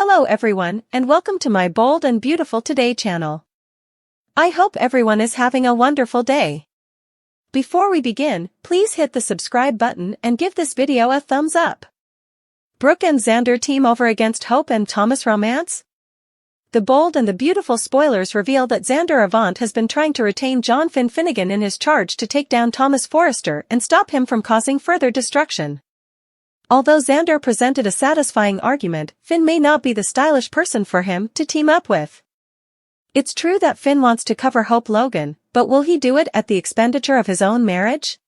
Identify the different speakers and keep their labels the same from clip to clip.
Speaker 1: Hello everyone, and welcome to my Bold and Beautiful Today channel. I hope everyone is having a wonderful day. Before we begin, please hit the subscribe button and give this video a thumbs up. Brooke and Xander team over against Hope and Thomas romance? The Bold and the Beautiful spoilers reveal that Xander Avant has been trying to retain John Finnegan in his charge to take down Thomas Forrester and stop him from causing further destruction. Although Xander presented a satisfying argument, Finn may not be the stylish person for him to team up with. It's true that Finn wants to cover Hope Logan, but will he do it at the expenditure of his own marriage?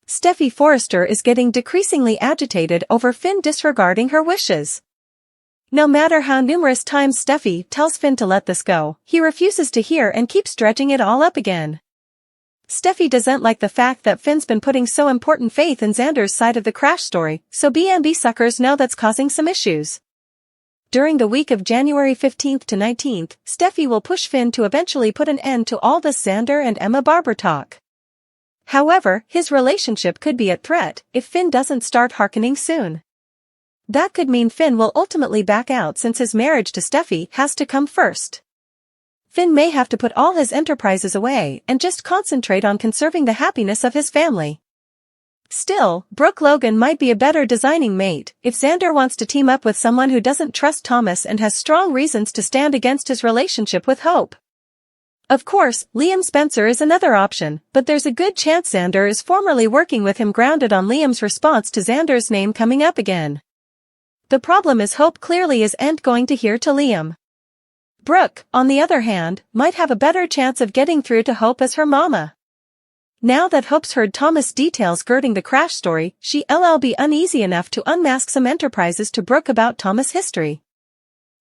Speaker 1: Steffi Forrester is getting decreasingly agitated over Finn disregarding her wishes. No matter how numerous times Steffi tells Finn to let this go, he refuses to hear and keeps dredging it all up again. Steffi doesn't like the fact that Finn's been putting so important faith in Xander's side of the crash story, so B&B suckers know that's causing some issues. During the week of January 15th to 19th, Steffi will push Finn to eventually put an end to all this Xander and Emma Barber talk. However, his relationship could be at threat if Finn doesn't start hearkening soon. That could mean Finn will ultimately back out since his marriage to Steffi has to come first. Finn may have to put all his enterprises away and just concentrate on conserving the happiness of his family. Still, Brooke Logan might be a better designing mate if Xander wants to team up with someone who doesn't trust Thomas and has strong reasons to stand against his relationship with Hope. Of course, Liam Spencer is another option, but there's a good chance Xander is formerly working with him grounded on Liam's response to Xander's name coming up again. The problem is Hope clearly isn't going to hear to Liam. Brooke, on the other hand, might have a better chance of getting through to Hope as her mama. Now that Hope's heard Thomas' details girding the crash story, she'll be uneasy enough to unmask some enterprises to Brooke about Thomas' history.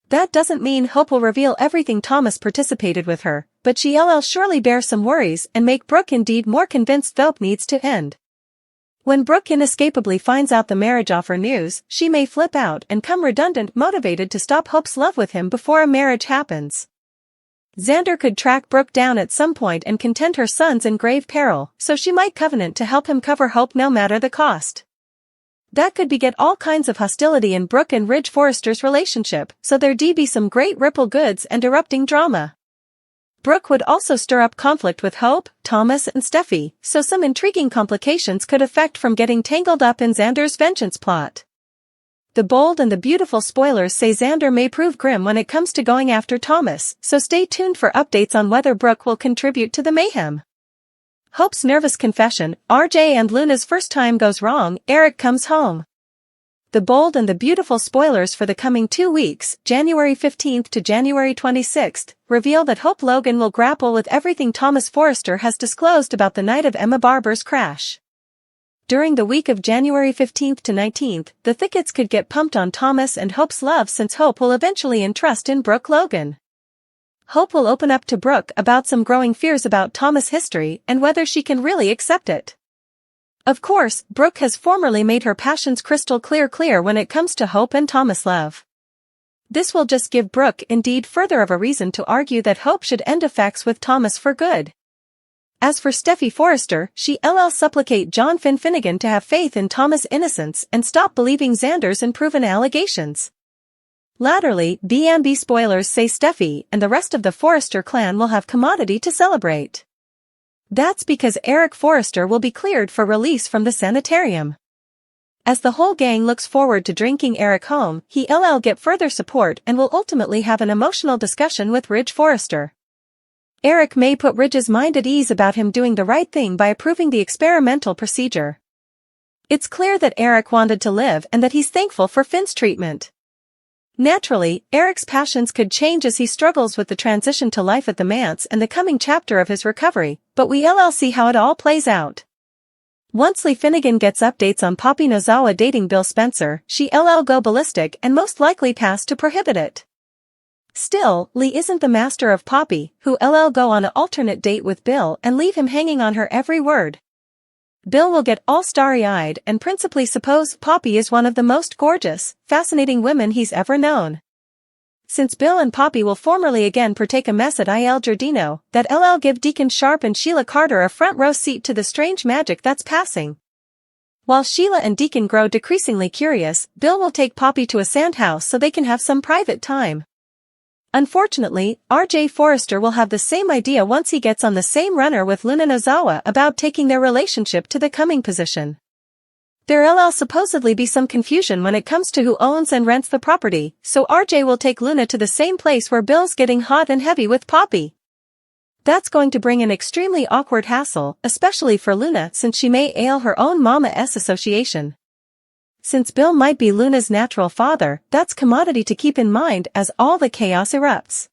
Speaker 1: That doesn't mean Hope will reveal everything Thomas participated with her, but she'll surely bear some worries and make Brooke indeed more convinced Thope needs to end. When Brooke inescapably finds out the marriage offer news, she may flip out and come redundant motivated to stop Hope's love with him before a marriage happens. Xander could track Brooke down at some point and contend her son's in grave peril, so she might covenant to help him cover Hope no matter the cost. That could beget all kinds of hostility in Brooke and Ridge Forrester's relationship, so there'd be some great ripple goods and erupting drama. Brooke would also stir up conflict with Hope, Thomas and Steffi, so some intriguing complications could affect from getting tangled up in Xander's vengeance plot. The Bold and the Beautiful spoilers say Xander may prove grim when it comes to going after Thomas, so stay tuned for updates on whether Brooke will contribute to the mayhem. Hope's nervous confession, RJ and Luna's first time goes wrong, Eric comes home. The Bold and the Beautiful spoilers for the coming 2 weeks, January 15th to January 26th, reveal that Hope Logan will grapple with everything Thomas Forrester has disclosed about the night of Emma Barber's crash. During the week of January 15th to 19th, the thickets could get pumped on Thomas and Hope's love since Hope will eventually entrust in Brooke Logan. Hope will open up to Brooke about some growing fears about Thomas' history and whether she can really accept it. Of course, Brooke has formerly made her passions crystal clear when it comes to Hope and Thomas' love. This will just give Brooke indeed further of a reason to argue that Hope should end affairs with Thomas for good. As for Steffi Forrester, she'll supplicate John Finnegan to have faith in Thomas' innocence and stop believing Xander's unproven allegations. Latterly, B&B spoilers say Steffi and the rest of the Forrester clan will have commodity to celebrate. That's because Eric Forrester will be cleared for release from the sanitarium. As the whole gang looks forward to drinking Eric home, he'll get further support and will ultimately have an emotional discussion with Ridge Forrester. Eric may put Ridge's mind at ease about him doing the right thing by approving the experimental procedure. It's clear that Eric wanted to live and that he's thankful for Finn's treatment. Naturally, Eric's passions could change as he struggles with the transition to life at the manse and the coming chapter of his recovery, but we'll see how it all plays out. Once Lee Finnegan gets updates on Poppy Nozawa dating Bill Spencer, she'll go ballistic and most likely pass to prohibit it. Still, Lee isn't the master of Poppy, who'll go on an alternate date with Bill and leave him hanging on her every word. Bill will get all starry-eyed and principally suppose Poppy is one of the most gorgeous, fascinating women he's ever known. Since Bill and Poppy will formally again partake a mess at Il Giardino, that'll give Deacon Sharp and Sheila Carter a front row seat to the strange magic that's passing. While Sheila and Deacon grow decreasingly curious, Bill will take Poppy to a sandhouse so they can have some private time. Unfortunately, R.J. Forrester will have the same idea once he gets on the same runner with Luna Nozawa about taking their relationship to the coming position. There'll supposedly be some confusion when it comes to who owns and rents the property, so R.J. will take Luna to the same place where Bill's getting hot and heavy with Poppy. That's going to bring an extremely awkward hassle, especially for Luna since she may ail her own Mama-S association. Since Bill might be Luna's natural father, that's commodity to keep in mind as all the chaos erupts.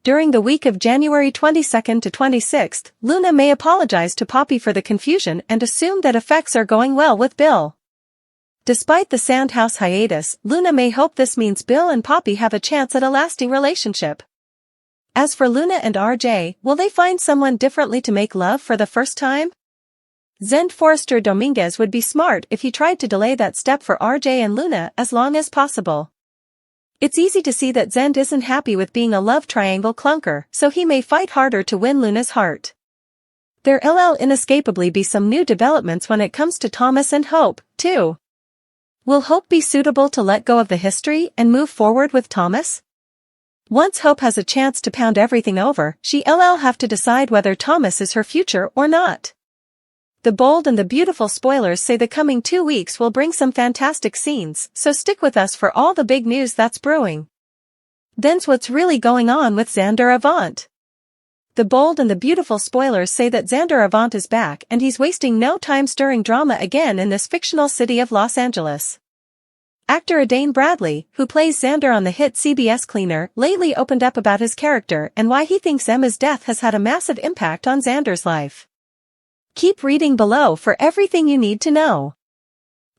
Speaker 1: During the week of January 22nd to 26th, Luna may apologize to Poppy for the confusion and assume that effects are going well with Bill. Despite the Sandhouse hiatus, Luna may hope this means Bill and Poppy have a chance at a lasting relationship. As for Luna and RJ, will they find someone differently to make love for the first time? Zend Forrester Dominguez would be smart if he tried to delay that step for RJ and Luna as long as possible. It's easy to see that Zend isn't happy with being a love triangle clunker, so he may fight harder to win Luna's heart. There'll inescapably be some new developments when it comes to Thomas and Hope, too. Will Hope be suitable to let go of the history and move forward with Thomas? Once Hope has a chance to pound everything over, she'll have to decide whether Thomas is her future or not. The bold and the beautiful spoilers say the coming 2 weeks will bring some fantastic scenes, so stick with us for all the big news that's brewing. Then's what's really going on with Xander Avant. The bold and the beautiful spoilers say that Xander Avant is back and he's wasting no time stirring drama again in this fictional city of Los Angeles. Actor Adane Bradley, who plays Xander on the hit CBS Cleaner, lately opened up about his character and why he thinks Emma's death has had a massive impact on Xander's life. Keep reading below for everything you need to know.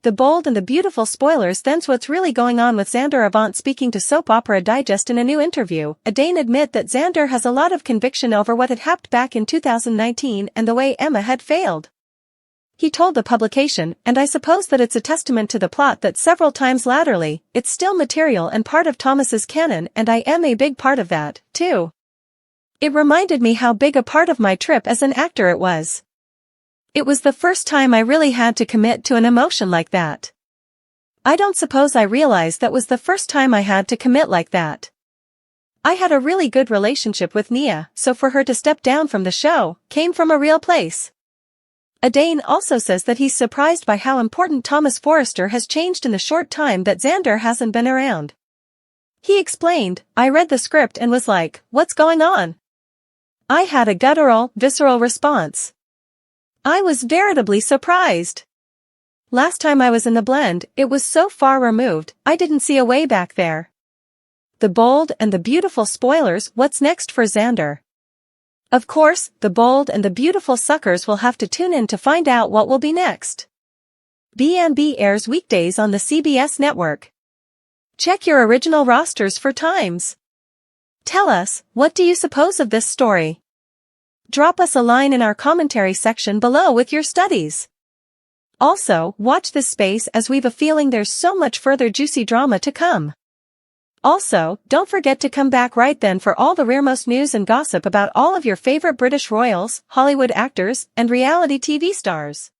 Speaker 1: The bold and the beautiful spoilers. Then's what's really going on with Xander Avant. Speaking to Soap Opera Digest in a new interview, Adane admit that Xander has a lot of conviction over what had happened back in 2019 and the way Emma had failed. He told the publication, and I suppose that it's a testament to the plot that several times latterly, it's still material and part of Thomas's canon, and I am a big part of that, too. It reminded me how big a part of my trip as an actor it was. It was the first time I really had to commit to an emotion like that. I don't suppose I realized that was the first time I had to commit like that. I had a really good relationship with Nia, so for her to step down from the show, came from a real place. Adane also says that he's surprised by how important Thomas Forrester has changed in the short time that Xander hasn't been around. He explained, I read the script and was like, what's going on? I had a guttural, visceral response. I was veritably surprised. Last time I was in the blend, it was so far removed, I didn't see a way back there. The bold and the beautiful spoilers. What's next for Xander? Of course, the bold and the beautiful suckers will have to tune in to find out what will be next. B&B airs weekdays on the CBS network. Check your original rosters for times. Tell us, what do you suppose of this story? Drop us a line in our commentary section below with your studies. Also, watch this space as we've a feeling there's so much further juicy drama to come. Also, don't forget to come back right then for all the rearmost news and gossip about all of your favorite British royals, Hollywood actors, and reality TV stars.